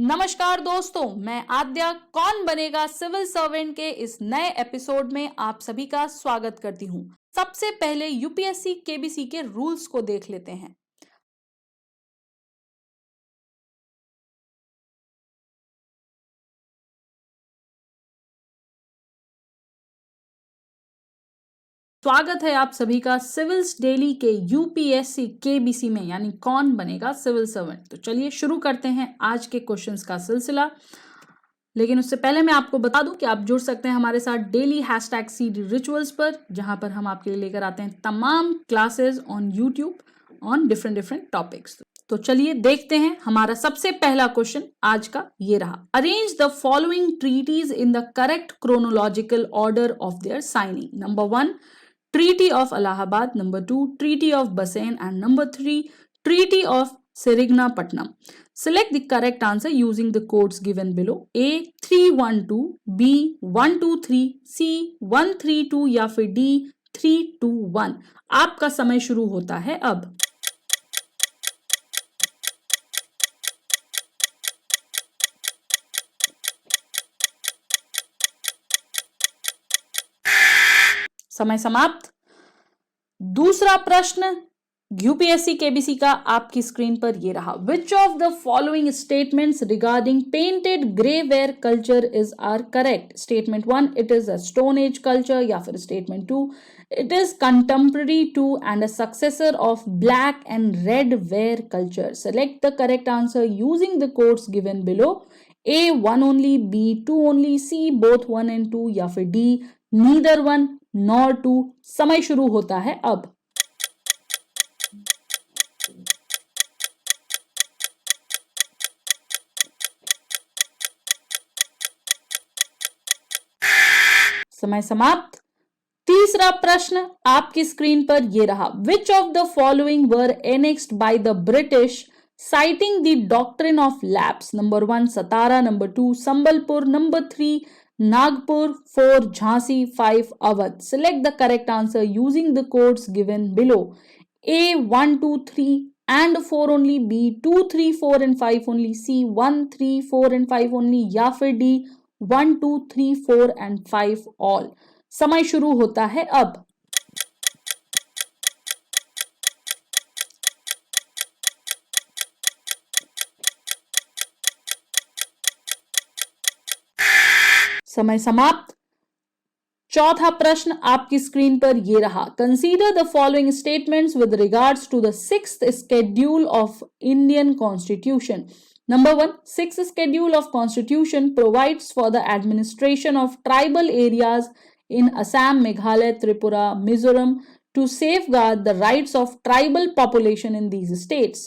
नमस्कार दोस्तों, मैं आद्या कौन बनेगा सिविल सर्वेंट के इस नए एपिसोड में आप सभी का स्वागत करती हूं। सबसे पहले यूपीएससी केबीसी के रूल्स को देख लेते हैं। स्वागत है आप सभी का सिविल्स डेली के यूपीएससी केबीसी में, यानी कौन बनेगा सिविल सर्वेंट। तो चलिए शुरू करते हैं आज के क्वेश्चंस का सिलसिला। लेकिन उससे पहले मैं आपको बता दूं कि आप जुड़ सकते हैं हमारे साथ डेली हैशटैग सीडी रिचुअल्स पर, जहां पर हम आपके लिए लेकर आते हैं तमाम classes on YouTube on different topics. तो चलिए देखते हैं हमारा सबसे पहला क्वेश्चन आज का ये रहा। Arrange the following treaties in the correct chronological order of their signing. Number 1 Treaty of Allahabad, number 2 Treaty of Bassein, and number 3 Treaty of Seringamapatnam. Select the correct answer using the codes given below. A 312, B 123, C 132 या फिर D 321। आपका समय शुरू होता है अब। समय समाप्त। दूसरा प्रश्न यूपीएससी केबीसी का आपकी स्क्रीन पर ये रहा। Which of the following statements regarding painted grey ware culture is are correct. Statement 1 it is a stone age culture, या फिर statement 2 it is contemporary to and a successor of black and red ware culture. Select the correct answer using the codes given below. A 1 only, B 2 only, C both 1 and 2, या फिर D neither 1 nor 2। समय शुरू होता है अब। समय समाप्त। तीसरा प्रश्न आपकी स्क्रीन पर यह रहा। Which of the following were annexed by the British citing the doctrine of lapse। number 1 Satara, number 2 Sambalpur, number 3 Nagpur, 4 Jhansi, 5 Awadh। Select the correct answer using the codes given below. A 1 2 3 and 4 only, B 2 3 4 and 5 only, C 1 3 4 and 5 only, या फिर D 1 2 3 4 and 5 all। समय शुरू होता है अब। समय समाप्त। चौथा प्रश्न आपकी स्क्रीन पर यह रहा। Consider the following statements with regards to the sixth schedule of Indian constitution. Number 1 sixth schedule of constitution provides for the administration of tribal areas in Assam, Meghalaya, Tripura, Mizoram to safeguard the rights of tribal population in these states.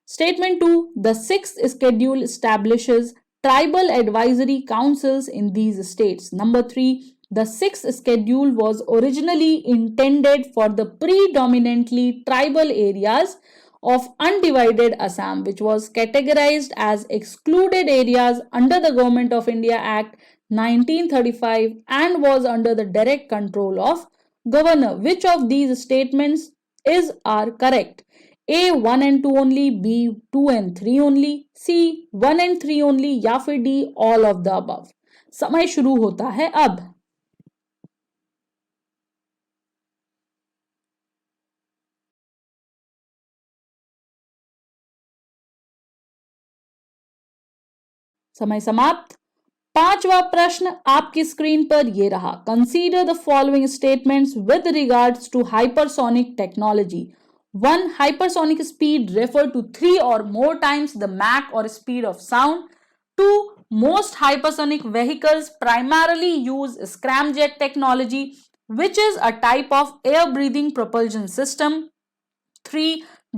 Statement 2 the sixth schedule establishes tribal advisory councils in these states. Number 3 the sixth schedule was originally intended for the predominantly tribal areas of undivided Assam, which was categorized as excluded areas under the Government of India Act 1935 and was under the direct control of governor. Which of these statements are correct? A 1 and 2 only, B 2 and 3 only, C 1 and 3 only, या फिर D all of the above। समय शुरू होता है अब। समय समाप्त। पांचवा प्रश्न आपकी स्क्रीन पर यह रहा। Consider the following statements with regards to hypersonic technology. 1 hypersonic speed refer to 3 or more times the Mach or speed of sound. 2 most hypersonic vehicles primarily use scramjet technology, which is a type of air breathing propulsion system. 3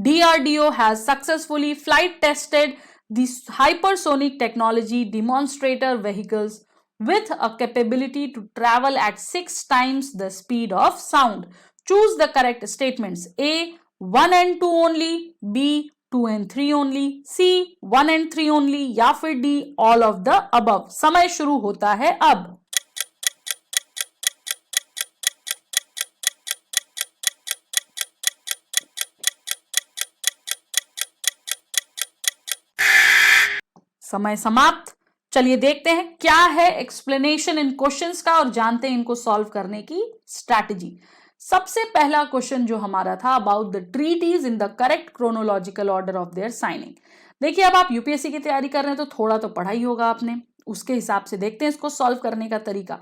DRDO has successfully flight tested the hypersonic technology demonstrator vehicles with a capability to travel at 6 times the speed of sound. Choose the correct statements. A 1 and 2 only, B 2 and 3 only, C 1 and 3 only, या फिर D all of the above। समय शुरू होता है अब। समय समाप्त। चलिए देखते हैं क्या है एक्सप्लेनेशन इन क्वेश्चंस का और जानते हैं इनको सॉल्व करने की स्ट्रैटेजी। सबसे पहला क्वेश्चन जो हमारा था about the treaties in the correct chronological order of their signing. देखिए अब आप यूपीएससी की तैयारी कर रहे हैं तो थोड़ा तो पढ़ा ही होगा आपने, उसके हिसाब से देखते हैं इसको सॉल्व करने का तरीका।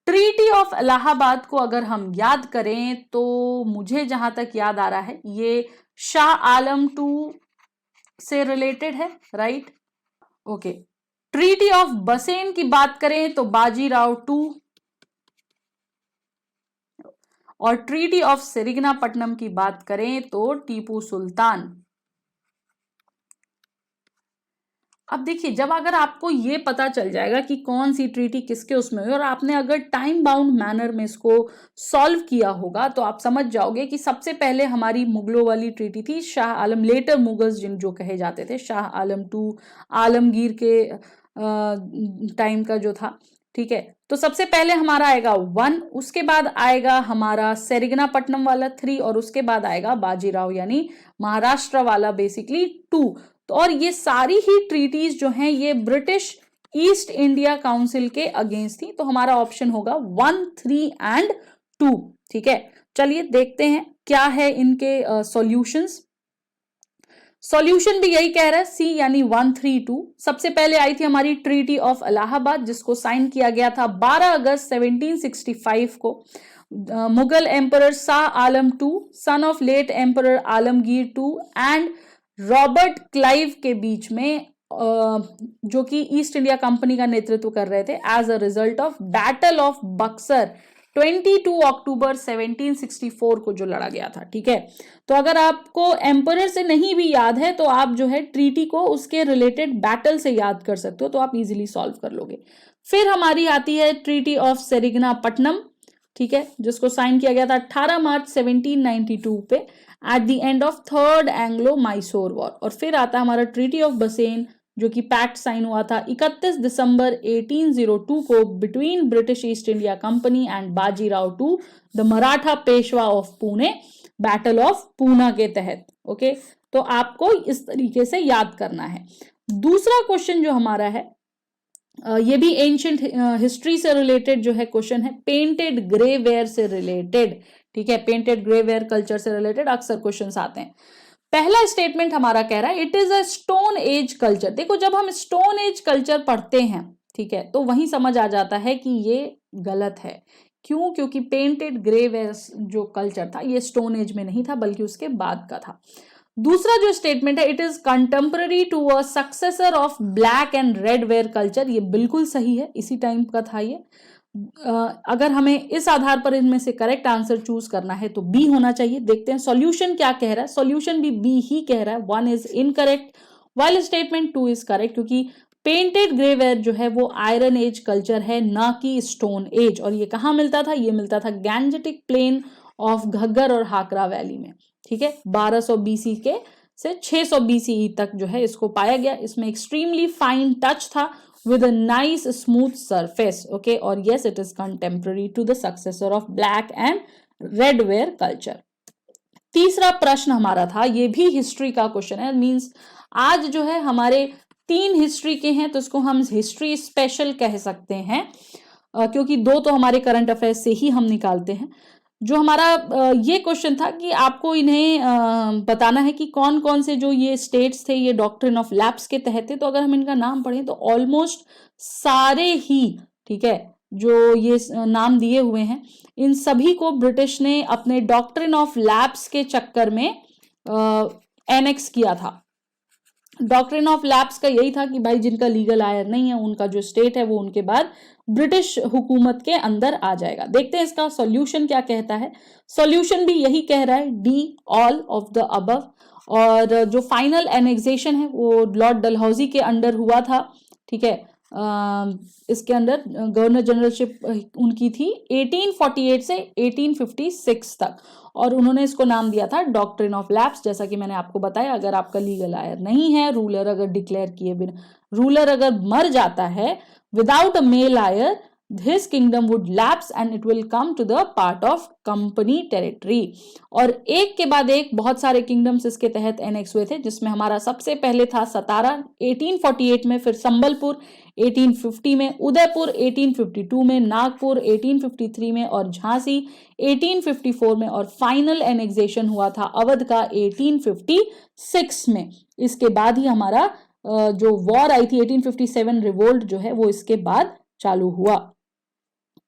ट्रीटी ऑफ इलाहाबाद को अगर हम याद करें तो मुझे जहां तक याद आ रहा है ये शाह आलम 2 से रिलेटेड है, राइट? ओके। ट्रीटी ऑफ बसेन की बात करें तो बाजीराव 2, और ट्रीटी ऑफ सेरिगनापट्टनम की बात करें तो टीपू सुल्तान। अब देखिए जब अगर आपको ये पता चल जाएगा कि कौन सी ट्रीटी किसके उसमें हुई और आपने अगर टाइम बाउंड मैनर में इसको सॉल्व किया होगा तो आप समझ जाओगे कि सबसे पहले हमारी मुगलों वाली ट्रीटी थी शाह आलम, लेटर मुगल्स जिन जो कहे जाते थे, शाह आलम 2 आलमगीर के टाइम का जो था, ठीक है। तो सबसे पहले हमारा आएगा 1, उसके बाद आएगा हमारा सेरिगनापट्टनम वाला 3 और उसके बाद आएगा बाजीराव यानी महाराष्ट्र वाला बेसिकली 2। तो और ये सारी ही ट्रीटीज जो हैं ये ब्रिटिश ईस्ट इंडिया काउंसिल के अगेंस्ट थी, तो हमारा ऑप्शन होगा 1, 3 एंड 2, ठीक है। चलिए देखते हैं क्या है इनके सॉल्यूशंस। सॉल्यूशन भी यही कह रहा है सी यानी 1, 3, 2। सबसे पहले आई थी हमारी ट्रीटी ऑफ इलाहाबाद जिसको साइन किया गया था 12 अगस्त 1765 को। Mughal emperor Shah Alam 2 son of late emperor Alamgir 2 and Robert Clive के बीच में जो कि ईस्ट इंडिया कंपनी का नेतृत्व कर रहे थे as a result of battle of Buxar 22 अक्टूबर 1764 को जो लड़ा गया था, ठीक है। तो अगर आपको एम्परर से नहीं भी याद है तो आप जो है ट्रीटी को उसके रिलेटेड बैटल से याद कर सकते हो, तो आप इजीली सॉल्व कर लोगे। फिर हमारी आती है ट्रीटी ऑफ सेरिगनापट्टनम, ठीक है, जिसको साइन किया गया था 18 मार्च 1792 पे at the end of third Anglo Mysore war. और फिर आता हमारा ट्रीटी ऑफ बसेन जो कि पैक्ट साइन हुआ था 31 दिसंबर 1802 को between British east India company and Bajirao 2 the Maratha Peshwa of Pune, battle of Poona के तहत। ओके, तो आपको इस तरीके से याद करना है। दूसरा क्वेश्चन जो हमारा है ये भी एंशिएंट हिस्ट्री से रिलेटेड जो है क्वेश्चन है, पेंटेड ग्रेवेयर से रिलेटेड, ठीक है। पेंटेड ग्रेवेयर कल्चर से रिलेटेड अक्सर क्वेश्चंस आते हैं। पहला स्टेटमेंट हमारा कह रहा है it is a stone age culture. देखो जब हम स्टोन एज कल्चर पढ़ते हैं, ठीक है, तो वहीं समझ आ जाता है कि ये गलत है। क्यों? क्योंकि पेंटेड ग्रेवेयर जो कल्चर था ये स्टोन एज में नहीं था बल्कि उसके बाद का था। दूसरा जो स्टेटमेंट है it is contemporary to a successor of black and red ware culture, ये बिल्कुल सही है, इसी टाइम का था ये। अगर हमें इस आधार पर इनमें से करेक्ट आंसर चूज करना है तो बी होना चाहिए। देखते हैं सॉल्यूशन क्या कह रहा है। सॉल्यूशन भी बी ही कह रहा है, 1 is incorrect while statement 2 is correct, क्योंकि पेंटेड ग्रेवेयर जो है वो आयरन एज कल्चर है ना कि स्टोन एज। और ये कहाँ मिलता था? ये मिलता था गैंजेटिक प्लेन ऑफ घग्गर और हाकरा वैली में, ठीक है। 1200 बीसी के से 600 बीसीई तक जो है इसको पाया गया। इसमें एक्सट्रीमली फाइन टच था with a nice smooth surface, okay, और yes it is contemporary to the successor of black and red ware culture। तीसरा प्रश्न हमारा था, ये भी हिस्ट्री का क्वेश्चन है, मींस आज जो है हमारे 3 हिस्ट्री के हैं तो इसको हम हिस्ट्री स्पेशल कह सकते हैं, क्योंकि 2 तो हमारे करंट अफेयर्स से ही हम निकालते हैं। जो हमारा ये क्वेश्चन था कि आपको इन्हें बताना है कि कौन कौन से जो ये स्टेट्स थे ये डॉक्ट्रिन ऑफ लैप्स के तहत थे। तो अगर हम इनका नाम पढ़ें तो ऑलमोस्ट सारे ही, ठीक है, जो ये नाम दिए हुए हैं इन सभी को ब्रिटिश ने अपने डॉक्ट्रिन ऑफ लैप्स के चक्कर में एनेक्स किया था। डॉक्ट्रिन ऑफ लैप्स का यही था कि भाई जिनका लीगल आयर नहीं है उनका जो स्टेट है वो उनके बाद ब्रिटिश हुकूमत के अंदर आ जाएगा। देखते हैं इसका सॉल्यूशन क्या कहता है। सॉल्यूशन भी यही कह रहा है, D all of the above. और जो फाइनल एनेक्सेशन है वो लॉर्ड डलहौजी के अंडर हुआ था, ठीक है। इसके अंदर गवर्नर जनरलशिप उनकी थी 1848 से 1856 तक, और उन्होंने इसको नाम दिया था डॉक्ट्रिन ऑफ लैप्स। जैसा कि मैंने आपको बताया, अगर आपका लीगल आयर नहीं है, रूलर अगर डिक्लेयर किए बिना, रूलर अगर मर जाता है without a male heir, his kingdom would lapse and it will come to the part of company territory. और एक के बाद एक बहुत सारे किंगडम्स इसके तहत एनेक्स हुए थे, जिसमें हमारा सबसे पहले था सतारा 1848 में, फिर संबलपुर 1850 में, उदयपुर 1852 में, नागपुर 1853 में और झांसी 1854 में, और फाइनल एनेक्सेशन हुआ था अवध का 1856 में. इसके बाद ही हमारा जो वॉर आई थी 1857 रिवोल्ट जो है वो इसके बाद चालू हुआ.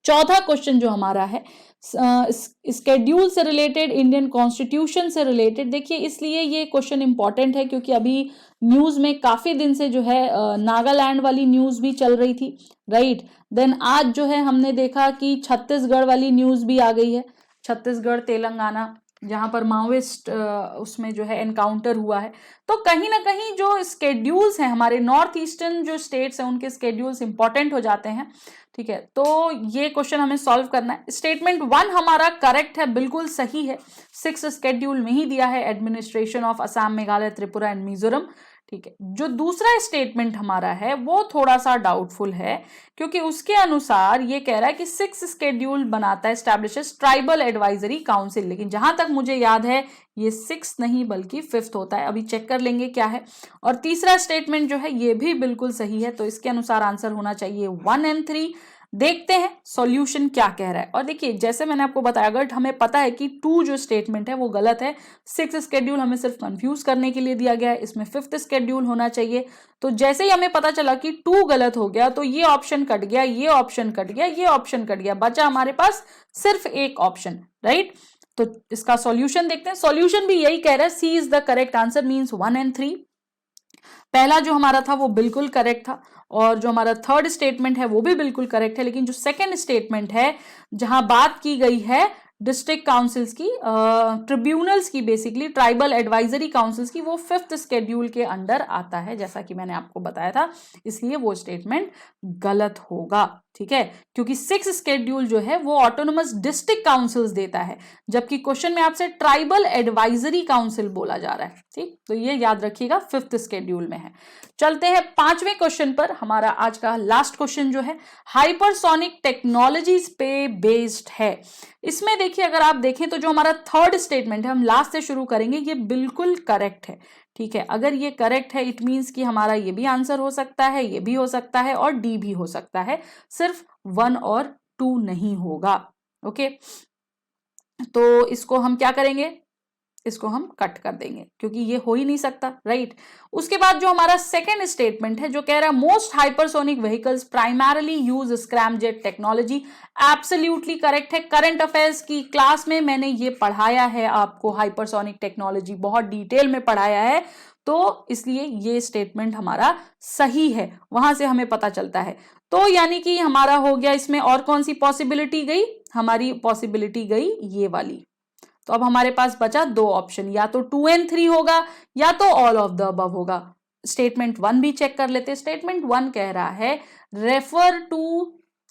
चौथा क्वेश्चन जो हमारा है स्केड्यूल से रिलेटेड, इंडियन कॉन्स्टिट्यूशन से रिलेटेड. देखिए इसलिए ये क्वेश्चन इंपॉर्टेंट है क्योंकि अभी न्यूज में काफी दिन से जो है नागालैंड वाली न्यूज भी चल रही थी, राइट. देन आज जो है हमने देखा कि छत्तीसगढ़ वाली न्यूज भी आ गई है, छत्तीसगढ़ तेलंगाना, जहां पर माओइस्ट उसमें जो है एनकाउंटर हुआ है. तो कहीं ना कहीं जो स्केड्यूल्स हैं हमारे नॉर्थ ईस्टर्न जो स्टेट्स हैं उनके स्केड्यूल्स इंपॉर्टेंट हो जाते हैं, ठीक है. तो ये क्वेश्चन हमें सॉल्व करना है. स्टेटमेंट 1 हमारा करेक्ट है, बिल्कुल सही है. 6 स्केड्यूल में ही दिया है administration of Assam, Meghalaya, Tripura and Mizoram, ठीक है. जो दूसरा स्टेटमेंट हमारा है वो थोड़ा सा डाउटफुल है क्योंकि उसके अनुसार ये कह रहा है कि 6 स्केड्यूल बनाता है, एस्टैब्लिशेस ट्राइबल एडवाइजरी काउंसिल, लेकिन जहां तक मुझे याद है ये 6 नहीं बल्कि 5th होता है. अभी चेक कर लेंगे क्या है. और तीसरा स्टेटमेंट जो है ये भी बिल्कुल सही है, तो इसके अनुसार आंसर होना चाहिए 1 और 3. देखते हैं सॉल्यूशन क्या कह रहा है. और देखिए जैसे मैंने आपको बताया, अगर हमें पता है कि 2 जो स्टेटमेंट है वो गलत है, 6 स्केड्यूल हमें सिर्फ कंफ्यूज करने के लिए दिया गया है, इसमें 5th स्केड्यूल होना चाहिए. तो जैसे ही हमें पता चला कि 2 गलत हो गया तो ये ऑप्शन कट गया, ये ऑप्शन कट गया, ये ऑप्शन कट गया, बचा हमारे पास सिर्फ एक ऑप्शन, राइट. तो इसका सॉल्यूशन देखते हैं. सॉल्यूशन भी यही कह रहा है, C is the correct answer, means 1 और 3. पहला जो हमारा था वो बिल्कुल करेक्ट था और जो हमारा थर्ड स्टेटमेंट है वो भी बिल्कुल करेक्ट है, लेकिन जो सेकंड स्टेटमेंट है जहां बात की गई है डिस्ट्रिक्ट काउंसिल्स की, ट्रिब्यूनल्स की, बेसिकली ट्राइबल एडवाइजरी काउंसिल्स की, वो 5th स्केड्यूल के अंडर आता है जैसा कि मैंने आपको बताया था, इसलिए वो स्टेटमेंट गलत होगा, ठीक है. क्योंकि 6 स्केड्यूल जो है वो ऑटोनोमस डिस्ट्रिक्ट काउंसिल्स देता है, जबकि क्वेश्चन में आपसे ट्राइबल एडवाइजरी काउंसिल बोला जा रहा है, ठीक. तो ये याद रखिएगा 5th स्केड्यूल में है. चलते हैं 5वें क्वेश्चन पर. हमारा आज का लास्ट क्वेश्चन जो है हाइपरसोनिक टेक्नोलॉजीज पे बेस्ड है. इसमें देखिए अगर आप देखें तो जो हमारा थर्ड स्टेटमेंट है, हम लास्ट से शुरू करेंगे, ये बिल्कुल करेक्ट है, ठीक है. अगर ये करेक्ट है इट मींस कि हमारा ये भी आंसर हो सकता है, ये भी हो सकता है और डी भी हो सकता है, सिर्फ 1 और 2 नहीं होगा, ओके. तो इसको हम क्या करेंगे, इसको हम कट कर देंगे क्योंकि ये हो ही नहीं सकता, राइट. उसके बाद जो हमारा सेकंड स्टेटमेंट है जो कह रहा है most hypersonic vehicles primarily use scramjet technology, absolutely correct है. करंट अफेयर्स की क्लास में मैंने ये पढ़ाया है आपको, हाइपरसोनिक टेक्नोलॉजी बहुत डिटेल में पढ़ाया है, तो इसलिए ये स्टेटमेंट हमारा सही है, वहां से हमें पता चलता है. तो यानी कि हमारा हो गया. इसमें और कौन सी पॉसिबिलिटी गई, हमारी पॉसिबिलिटी गई ये वाली. तो अब हमारे पास बचा 2 ऑप्शन, या तो 2 और 3 होगा या तो ऑल ऑफ द अबव होगा. स्टेटमेंट 1 भी चेक कर लेते हैं. स्टेटमेंट 1 कह रहा है रेफर टू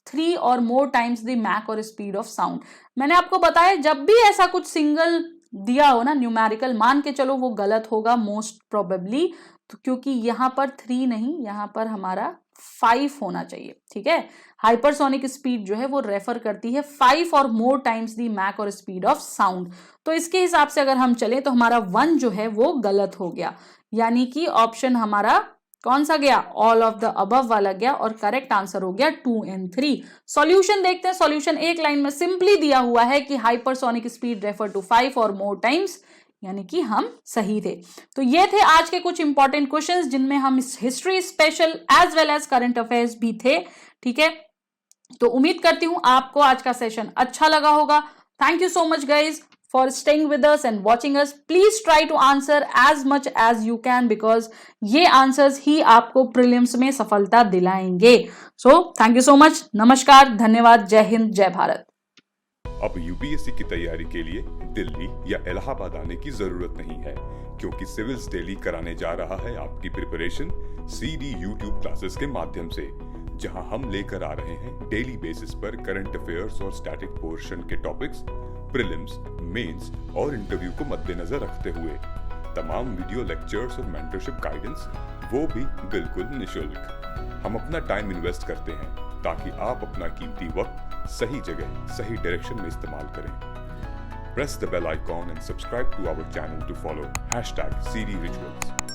3 और मोर टाइम्स द मैक और स्पीड ऑफ साउंड. मैंने आपको बताया जब भी ऐसा कुछ सिंगल दिया हो ना, न्यूमेरिकल, मान के चलो वो गलत होगा मोस्ट प्रोबेबली, तो क्योंकि यहां पर 3 नहीं, यहां पर हमारा 5 होना चाहिए, ठीक है. हाइपरसोनिक स्पीड जो है वो रेफर करती है 5 और मोर टाइम्स दी मैक और स्पीड ऑफ साउंड. तो इसके हिसाब से अगर हम चले तो हमारा 1 जो है वो गलत हो गया, यानी कि ऑप्शन हमारा कौन सा गया, ऑल ऑफ द अबव वाला गया, और करेक्ट आंसर हो गया 2 और 3. सॉल्यूशन देखते हैं. सॉल्यूशन एक लाइन में सिंपली दिया हुआ है कि हाइपरसोनिक स्पीड रेफर टू 5 और मोर टाइम्स, यानी कि हम सही थे. तो ये थे आज के कुछ इंपॉर्टेंट क्वेश्चंस जिनमें हम history special as well as current affairs भी थे, ठीक है. तो उम्मीद करती हूं आपको आज का सेशन अच्छा लगा होगा. Thank you so much guys for staying with us and watching us. Please try to answer as much as you can because ये answers ही आपको prelims में सफलता दिलाएंगे. So thank you so much. नमस्कार, धन्यवाद, जय हिंद, जय भारत. अब यूपीएससी की तैयारी के लिए दिल्ली या इलाहाबाद आने की जरूरत नहीं है क्योंकि सिविल्स डेली कराने जा रहा है आपकी प्रिपरेशन सीडी यूट्यूब क्लासेस के माध्यम से, जहां हम लेकर आ रहे हैं डेली बेसिस पर करंट अफेयर्स और स्टैटिक पोर्शन के टॉपिक्स, प्रीलिम्स, मेंस और इंटरव्यू को मद्देनजर रखते हुए. तमाम वीडियो लेक्चर्स और मेंटरशिप गाइडेंस वो भी बिल्कुल निशुल्क. हम अपना टाइम इन्वेस्ट करते हैं ताकि आप अपना कीमती वक्त सही जगह, सही डायरेक्शन में इस्तेमाल करें। Press the bell icon and subscribe to our channel to follow #CD Rituals.